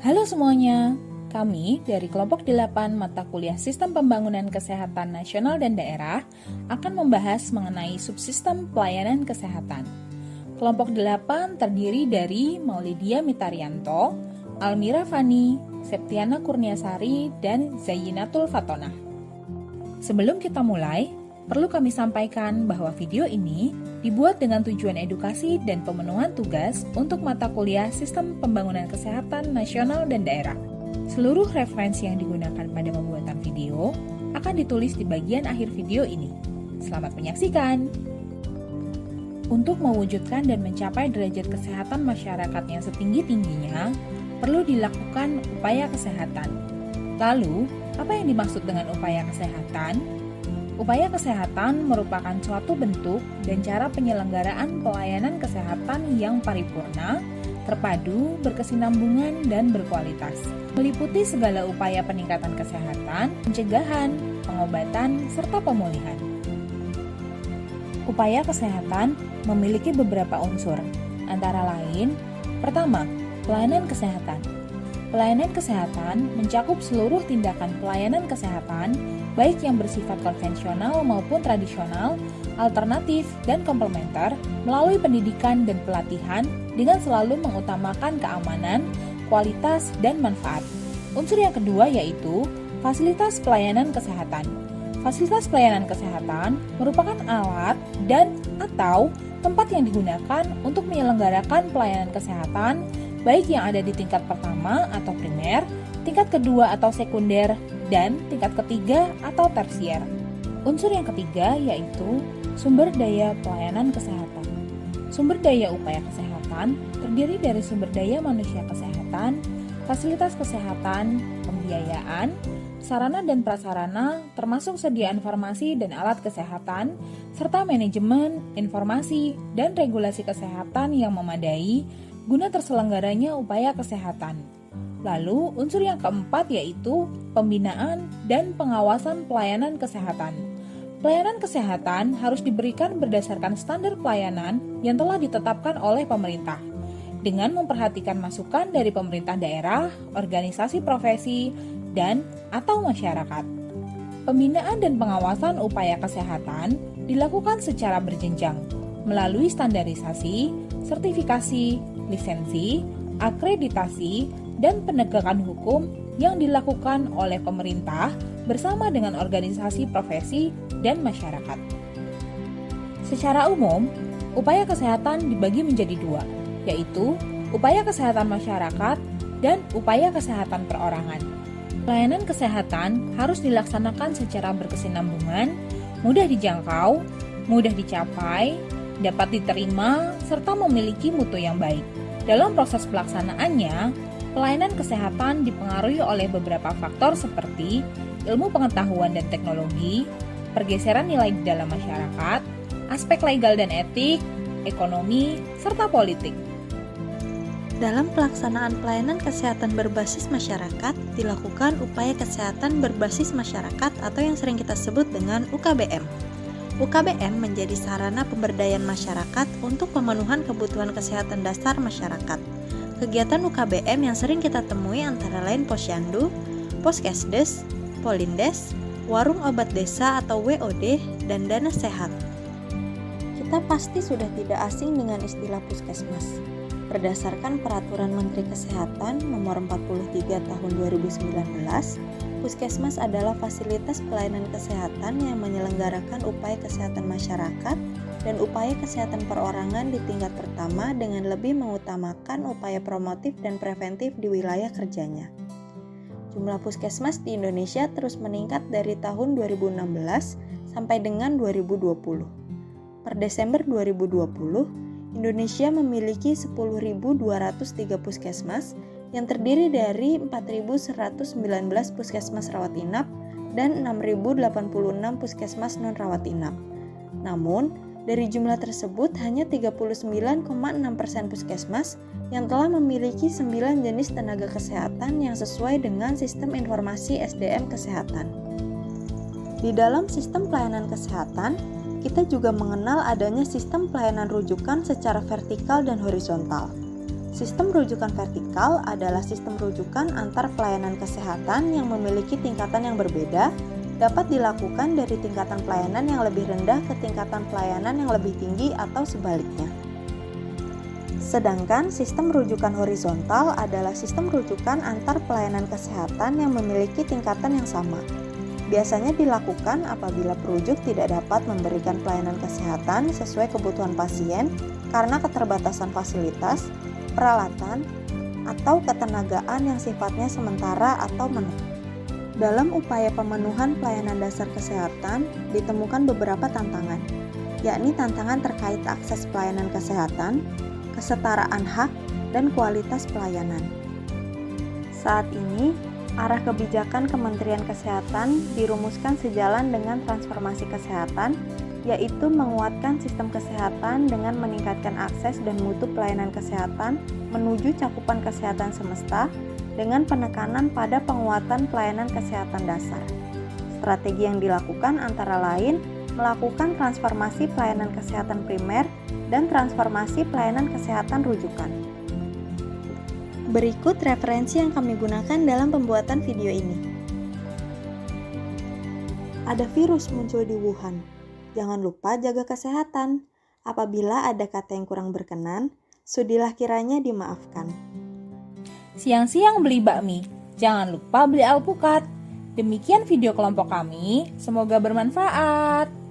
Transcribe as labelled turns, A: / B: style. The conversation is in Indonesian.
A: Halo semuanya, kami dari kelompok 8 mata kuliah Sistem Pembangunan Kesehatan Nasional dan Daerah akan membahas mengenai subsistem pelayanan kesehatan. Kelompok 8 terdiri dari Maulidia Mitarianto, Almira Fani, Septiana Kurniasari, dan Zayyinatul Fatonah. Sebelum kita mulai, perlu kami sampaikan bahwa video ini dibuat dengan tujuan edukasi dan pemenuhan tugas untuk mata kuliah Sistem Pembangunan Kesehatan Nasional dan Daerah. Seluruh referensi yang digunakan pada pembuatan video akan ditulis di bagian akhir video ini. Selamat menyaksikan! Untuk mewujudkan dan mencapai derajat kesehatan masyarakat yang setinggi-tingginya, perlu dilakukan upaya kesehatan. Lalu, apa yang dimaksud dengan upaya kesehatan? Upaya kesehatan merupakan suatu bentuk dan cara penyelenggaraan pelayanan kesehatan yang paripurna, terpadu, berkesinambungan, dan berkualitas. Meliputi segala upaya peningkatan kesehatan, pencegahan, pengobatan, serta pemulihan. Upaya kesehatan memiliki beberapa unsur, antara lain, pertama, pelayanan kesehatan. Pelayanan kesehatan mencakup seluruh tindakan pelayanan kesehatan, baik yang bersifat konvensional maupun tradisional, alternatif, dan komplementer, melalui pendidikan dan pelatihan dengan selalu mengutamakan keamanan, kualitas, dan manfaat. Unsur yang kedua yaitu fasilitas pelayanan kesehatan. Fasilitas pelayanan kesehatan merupakan alat dan atau tempat yang digunakan untuk menyelenggarakan pelayanan kesehatan, baik yang ada di tingkat pertama atau primer, tingkat kedua atau sekunder, dan tingkat ketiga atau tersier. Unsur yang ketiga yaitu sumber daya pelayanan kesehatan. Sumber daya upaya kesehatan terdiri dari sumber daya manusia kesehatan, fasilitas kesehatan, pembiayaan, sarana dan prasarana termasuk sediaan farmasi dan alat kesehatan, serta manajemen, informasi, dan regulasi kesehatan yang memadai guna terselenggaranya upaya kesehatan. Lalu, unsur yang keempat yaitu pembinaan dan pengawasan pelayanan kesehatan. Pelayanan kesehatan harus diberikan berdasarkan standar pelayanan yang telah ditetapkan oleh pemerintah, dengan memperhatikan masukan dari pemerintah daerah, organisasi profesi, dan atau masyarakat. Pembinaan dan pengawasan upaya kesehatan dilakukan secara berjenjang, melalui standarisasi, sertifikasi, lisensi, akreditasi, dan penegakan hukum yang dilakukan oleh pemerintah bersama dengan organisasi profesi dan masyarakat. Secara umum, upaya kesehatan dibagi menjadi dua, yaitu upaya kesehatan masyarakat dan upaya kesehatan perorangan. Pelayanan kesehatan harus dilaksanakan secara berkesinambungan, mudah dijangkau, mudah dicapai, dapat diterima, serta memiliki mutu yang baik. Dalam proses pelaksanaannya, pelayanan kesehatan dipengaruhi oleh beberapa faktor seperti ilmu pengetahuan dan teknologi, pergeseran nilai di dalam masyarakat, aspek legal dan etik, ekonomi, serta politik.
B: Dalam pelaksanaan pelayanan kesehatan berbasis masyarakat, dilakukan upaya kesehatan berbasis masyarakat atau yang sering kita sebut dengan UKBM. UKBM menjadi sarana pemberdayaan masyarakat untuk pemenuhan kebutuhan kesehatan dasar masyarakat. Kegiatan UKBM yang sering kita temui antara lain Posyandu, Poskesdes, Polindes, Warung Obat Desa atau WOD, dan Dana Sehat. Kita pasti sudah tidak asing dengan istilah puskesmas. Berdasarkan Peraturan Menteri Kesehatan Nomor 43 Tahun 2019, puskesmas adalah fasilitas pelayanan kesehatan yang menyelenggarakan upaya kesehatan masyarakat dan upaya kesehatan perorangan di tingkat pertama dengan lebih mengutamakan upaya promotif dan preventif di wilayah kerjanya. Jumlah puskesmas di Indonesia terus meningkat dari tahun 2016 sampai dengan 2020. Per Desember 2020, Indonesia memiliki 10.203 puskesmas yang terdiri dari 4.119 puskesmas rawat inap dan 6.086 puskesmas non-rawat inap. Namun, dari jumlah tersebut hanya 39,6% puskesmas yang telah memiliki 9 jenis tenaga kesehatan yang sesuai dengan sistem informasi SDM kesehatan. Di dalam sistem pelayanan kesehatan, kita juga mengenal adanya sistem pelayanan rujukan secara vertikal dan horizontal. Sistem rujukan vertikal adalah sistem rujukan antar pelayanan kesehatan yang memiliki tingkatan yang berbeda, dapat dilakukan dari tingkatan pelayanan yang lebih rendah ke tingkatan pelayanan yang lebih tinggi atau sebaliknya. Sedangkan sistem rujukan horizontal adalah sistem rujukan antar pelayanan kesehatan yang memiliki tingkatan yang sama. Biasanya dilakukan apabila perujuk tidak dapat memberikan pelayanan kesehatan sesuai kebutuhan pasien karena keterbatasan fasilitas, peralatan, atau ketenagaan yang sifatnya sementara atau menetap. Dalam upaya pemenuhan pelayanan dasar kesehatan, ditemukan beberapa tantangan, yakni tantangan terkait akses pelayanan kesehatan, kesetaraan hak, dan kualitas pelayanan. Saat ini, arah kebijakan Kementerian Kesehatan dirumuskan sejalan dengan transformasi kesehatan, yaitu menguatkan sistem kesehatan dengan meningkatkan akses dan mutu pelayanan kesehatan menuju cakupan kesehatan semesta dengan penekanan pada penguatan pelayanan kesehatan dasar. Strategi yang dilakukan antara lain melakukan transformasi pelayanan kesehatan primer dan transformasi pelayanan kesehatan rujukan. Berikut referensi yang kami gunakan dalam pembuatan video ini. Ada virus muncul di Wuhan. Jangan lupa jaga kesehatan. Apabila ada kata yang kurang berkenan, sudilah kiranya dimaafkan.
A: Siang-siang beli bakmi, jangan lupa beli alpukat. Demikian video kelompok kami, semoga bermanfaat.